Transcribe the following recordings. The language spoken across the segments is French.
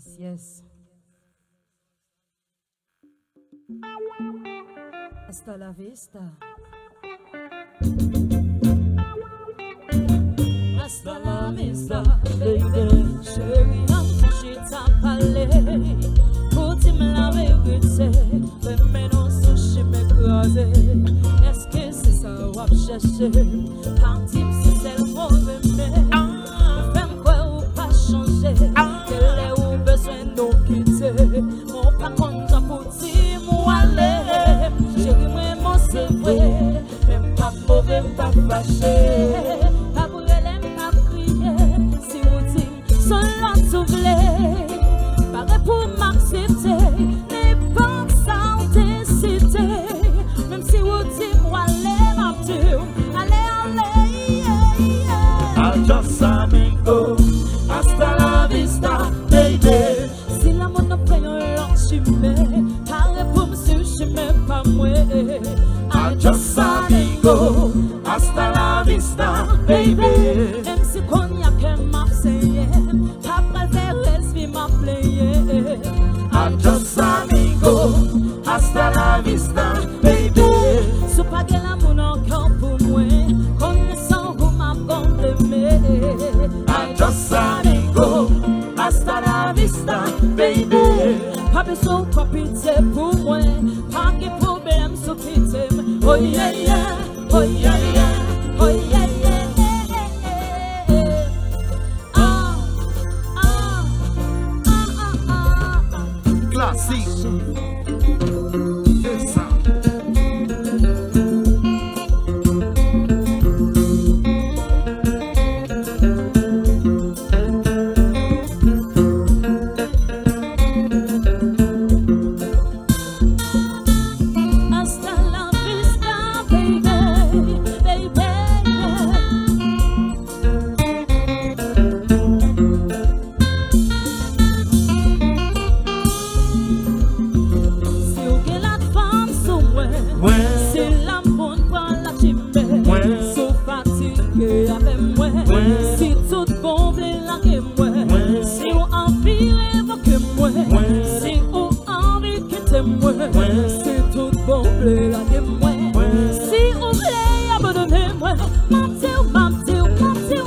Yes, yes. Hasta la vista. Hasta la vista, baby. Chérie, je t'ai parlé. Pour te me la vérité, mais non, sushi m'écraser. Est-ce que c'est ça ou à chercher? Parti, c'est celle pour m'aimer. Fais-moi quoi ou pas changer? Quel est ou besoin de nous quitter? Mon pas contre pour dire moi aller. Chérie, moi, mon c'est vrai. Même pas mauvais, pas fâché. Pas brûler, pas crier. Si vous dites, seulement s'ouvrir. Pareil pour m'accepter, n'est pas ça ou décider. Même si vous dites, moi, allez, ma Dieu, allez, allez, Adios amigo, hasta la vista, baby. Si l'amour n'a pas un long chemin, pareil pour me suivre, je m'aime pas moi. Adios amigo, hasta la vista, baby. Même si qu'on y a qu'un Marseillais, après le verre, vie m'a playé. Adios amigo, hasta la vista, baby. Si pas que l'amour encore pour moi, connaissant où m'a condamné. Adios amigo, hasta la vista, baby. Pas besoin de pitié pour moi, pas de problème sur pitié. Oh yeah yeah, oh yeah yeah, oh yeah yeah. Classique. C'est ça. Hasta la vista, baby, baby. Si ou que la femme sou moi, si l'amour prend la chimée, sou fatigué avec moi, si tout bon blé la que moi, si ou envie évoquer moi, si ou envie quitter moi, si tout bon blé la que moi, si ou blé abandonner moi, mentir,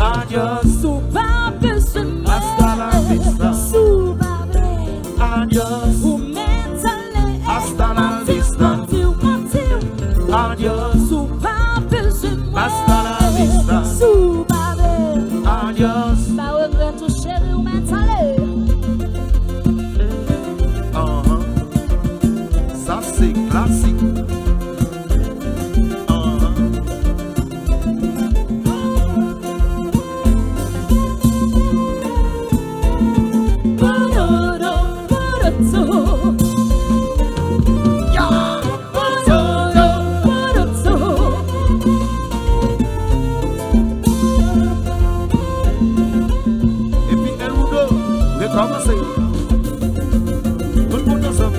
Adios, sou pas besoin de hasta la vista. sou pas vrai, Adios, ou m'étaler, hasta la vista. mentir, Adios, sou pas besoin de hasta la vista. sou pas vrai. Adios. Pas regret tout chéri ou m'étaler. Ça c'est classique. Et puis El Mundo, recommencer. Tout le monde ensemble.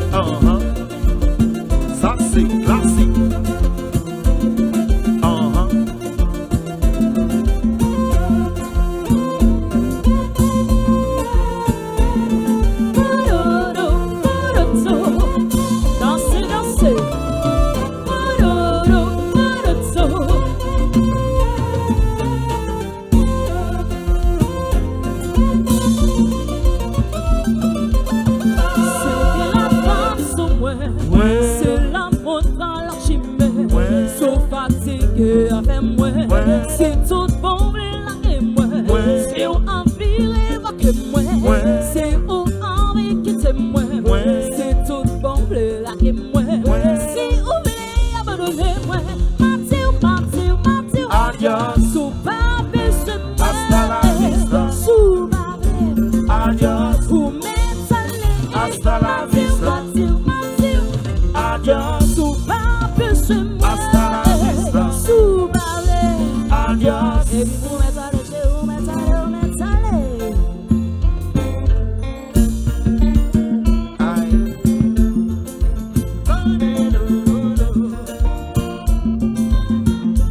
Ça c'est classique. Danser, danser. C'est la femme sous moi, c'est l'amour dans la chimée, sous fatigué avec moi, c'est tout bon là et moi, c'est où envie évoquer moi, c'est où envie quitter moi, c'est tout bon là et moi, c'est où voulez abandonner moi, mentir, Adios, sous pas besoin de moi, hasta la vista. sous pas vrai, Adios, pour m'étaler, hasta la vista. Adios, sous pas besoin de moi, hasta la vista. sous pas vrai. Adios. Et puis vous m'étalez, vous m'étalez. Aïe.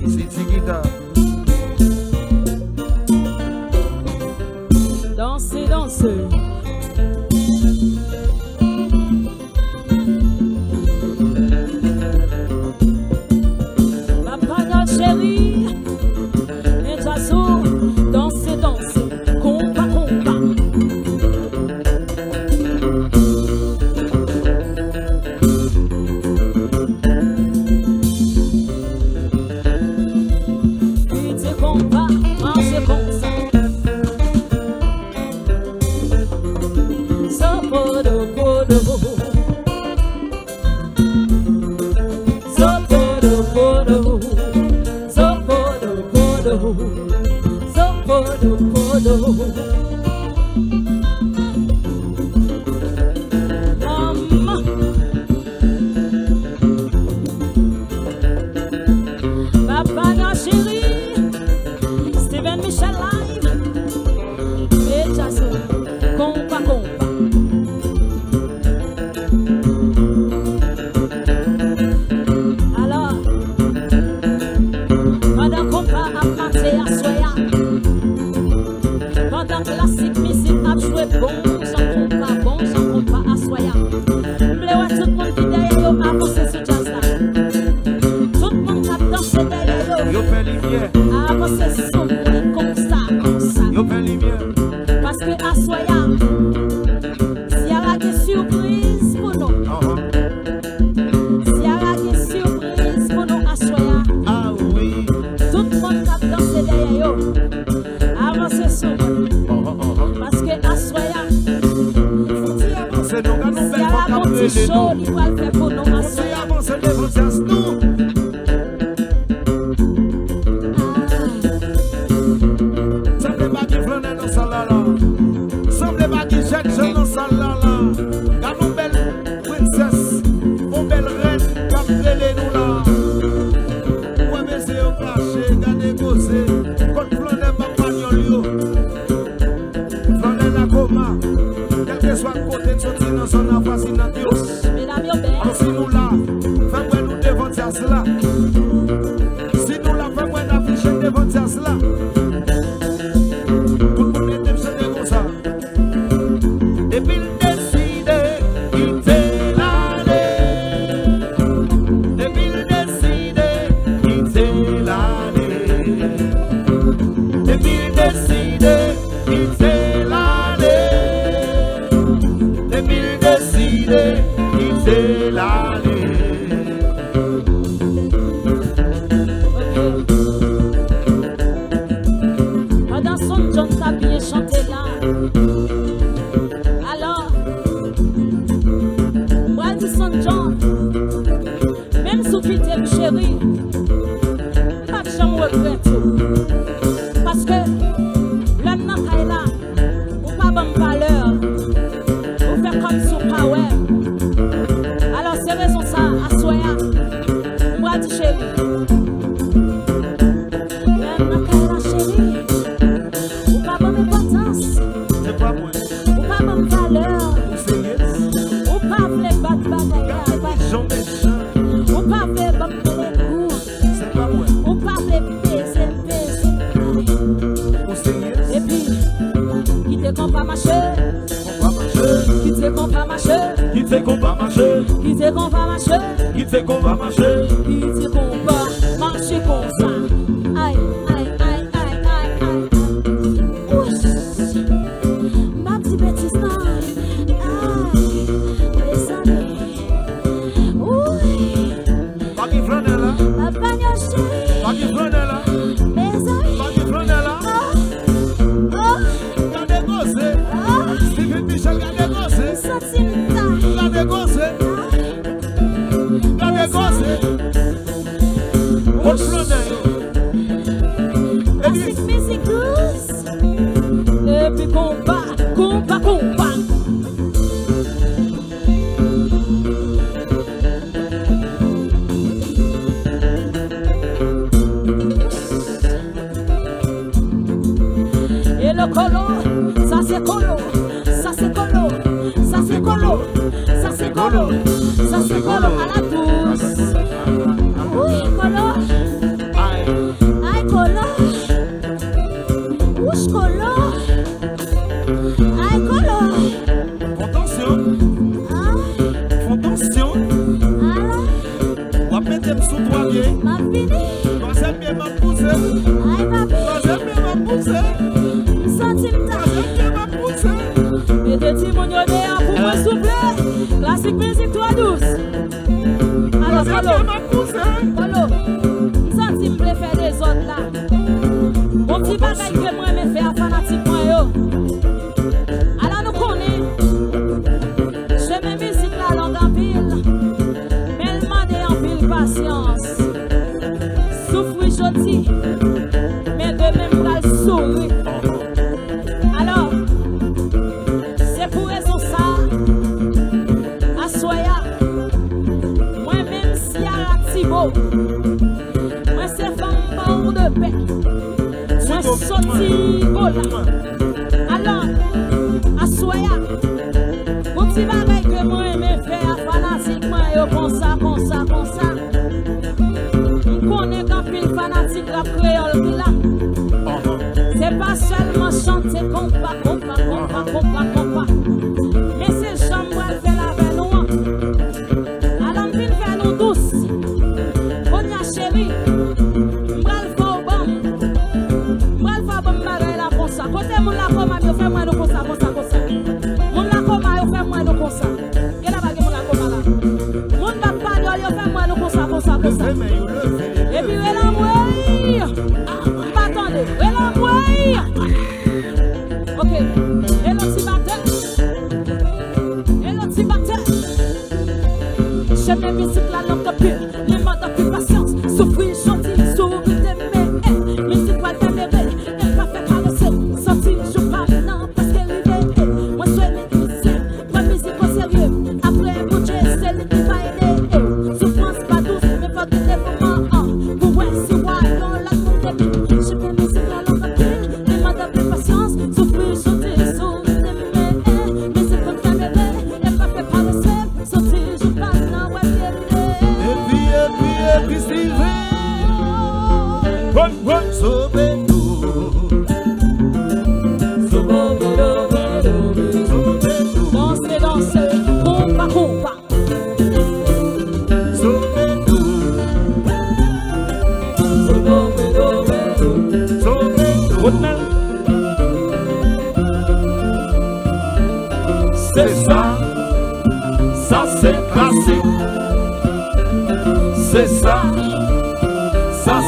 Ici c'est guitare. Danser, danser. colo. Papa na chéri, Steven Michel live, et Jason, compa compa. Alors, pendant compa a planté à soya, pendant classique musique a joué bon sans compa à soya. M'le wa tout le monde qui derrière yo avancé sur jazz là. Tout le monde a dansé derrière yo. Yo fait lumière. Avancé sur lui comme ça. Yo fait lumière. Parce que à soya, s'il y a des surprises pour nous. S'il y a des surprises pour nous à soya. Ah oui. Tout le monde a dansé derrière yo. Avancé sur lui. Parce que à soya, C'est nous qui nous s'il y belle a un petit vocabulaire. show, il va le faire pour nous à C'est soya. avant, c'est devant, c'est nous. Semble pas qu'il flanait dans sa là. Semble pas qu'il jette jeune dans sa là. Car nos belles princesses, nos belles reines, qui appellent nous là. Ouais, mais c'est au caché, gardez gossé. Quand flanait pas pagnol yo. Flanait la coma. Quel que soit le côté de sortir dans son affascinant yo. Mesdames, yo belle. Alors si nous là, fais-moi nous devant cela. Si nous là, fais-moi d'afficher devant cela. Tout le monde est décidé comme ça. Et puis il décide, il fait l'année. Et puis il décide, il fait l'année. Et puis il décide, il fait l'année. Et puis il décide, il fait l'année. Pendant son John t'a bien chanté là. Alors, moi dis son John, même sous Twitter chérie, pas de chambre regret tout. Parce que l'homme n'a pas là, ou pas bonne valeur, ou faire comme sous power. Alors c'est raison ça, à soya, moi dis chérie. L'homme n'a pas là chérie. Ou pas bonne importance, C'est pas moi. ou pas bonne valeur, C'est yes. ou pas vle battre bagaille, Jean méchant. ou pas vle bonne coups, C'est pas moi. ou pas vle baiser. C'est yes. Et puis, qui te compte pas marcher, On va marcher. qui te compte pas marcher, Qui fait qu'on va marcher. qui te compte pas marcher, Qui fait qu'on va marcher. qui te compte pas marcher comme ça. Aïe, aïe, aïe, aïe, aïe, aïe. Ouch, ma petite bêtise, non. Aïe, les années. Oui, Pas qui flanait là. ma bagnole chérie, Pas qui flanait là. mes amis. Pas qui flanait là. Oh, Gardez gossé. oh, Steven Michel, gardez gossé. sentiment. Gardez gossé. Gardez gossé. On flanait yo. Et lui, Classic music blues. Et puis combat, combat, combat. Et le colo, ça c'est colo, ça c'est colo, ça c'est colo, ça c'est colo, ça c'est colo à la douce. Oui, colo. aïe. Ay, colo. Ouch, colo. Ay, colo. Attention. Ay, Attention. ala, On va mettre sous toi bien. ma fini. Troisième bien m'a poussé. Ay, ma fini. Troisième bien m'a poussé. Sentime ta. Troisième bien m'a poussé. Et de Timonione pour me souffler. Classique musique, toi douce. Alors, Troisième colo. bien m'a poussé. Colo. Sentime préféré des autres là. Mon petit bagage que moi me fait à fanatique moi yo. Alors nous connaissons. Je me musique la langue en pile. Mais elle m'a dit en pile patience. Souffre jodi. Mais de même pral sourire. petit bagage que moi aime faire fanatiquement yo comme ça. On connaît qu'un pile fanatique rap créole qui là. C'est pas seulement chanter compa. Mais c'est chambre elle fait la veille nous. Alors vient faire nous douce. Konya chérie. M'bral fa bam bagay la comme ça. Côté mon la comme yo fait moi comme ça. Mon la comme yo fait moi comme ça. Et la bagay mon la comme là. Mon va pas yo fait moi comme ça. Et puis elle a moi. Pas attendez, elle a moi. OK. Et le petit batteur. J'aime la musique, la langue pure, les modes de patience, souffrir, chanter, sourire, t'aimer, musique pas t'aimer, elle va faire caresser, sortir, je parle, non, parce qu'elle est belle, moi je suis musicien, pas musique au sérieux, après un budget, c'est lui qui va aider, souffrance pas douce, mais pas de développement, pour ouais, si moi, dans la montagne, j'aime la musique, la langue pure, les modes de patience, souffrir, chanter, sourire, t'aimer, musique pas t'aimer, elle va faire caresser, sortir, je parle, non, Et puis Sylvain, sauve-nous. Dansez, compa. Sauve-nous. C'est ça c'est classique. C'est ça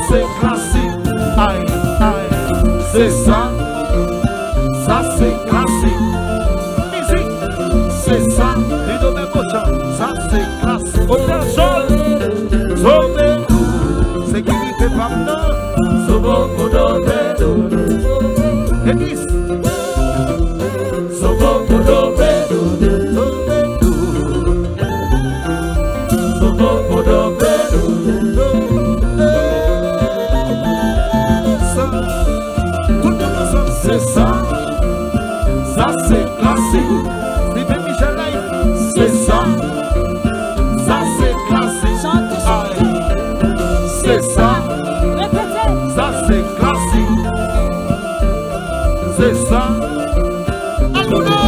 c'est classique. Aïe, c'est ça c'est classique. Musique, c'est ça, les domaines cochons, ça c'est classique. Hôtel Sol, sauve-nous, sécurité partenaire, sauve-nous, église, sauve-nous, c'est ça c'est classique. Stephen Michel Life, c'est ça c'est classique. C'est ça, Répétez. ça c'est classique. C'est ça. Aluna.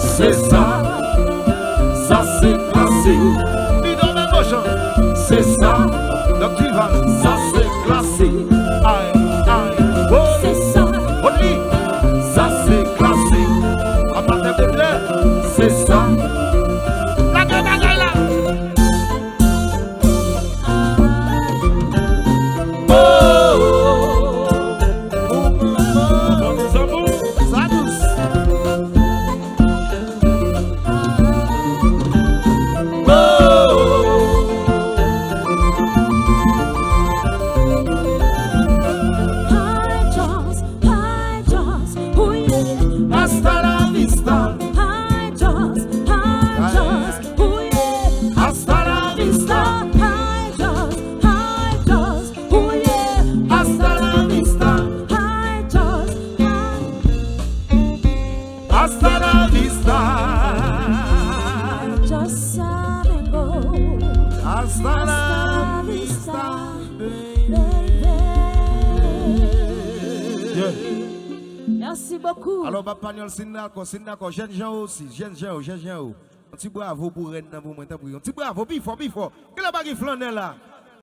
C'est ça c'est classique. Bidon d'émotion, c'est ça. Dr. Ivan, ça c'est classique. Aïe, oh, C'est ça. Oli, ça c'est classique. À partir de là, c'est ça. La bagaille là. Oh, ça douce. Hasta la vista. Hasta la vista. Hasta la vista. Hasta la vista. Hasta la vista. Merci beaucoup. Alors, Pagnol, c'est d'accord. Jeune gens aussi. Jeune gens. Un petit bravo pour Rennes. Un petit bravo, bifo. Que la bague flanelle là.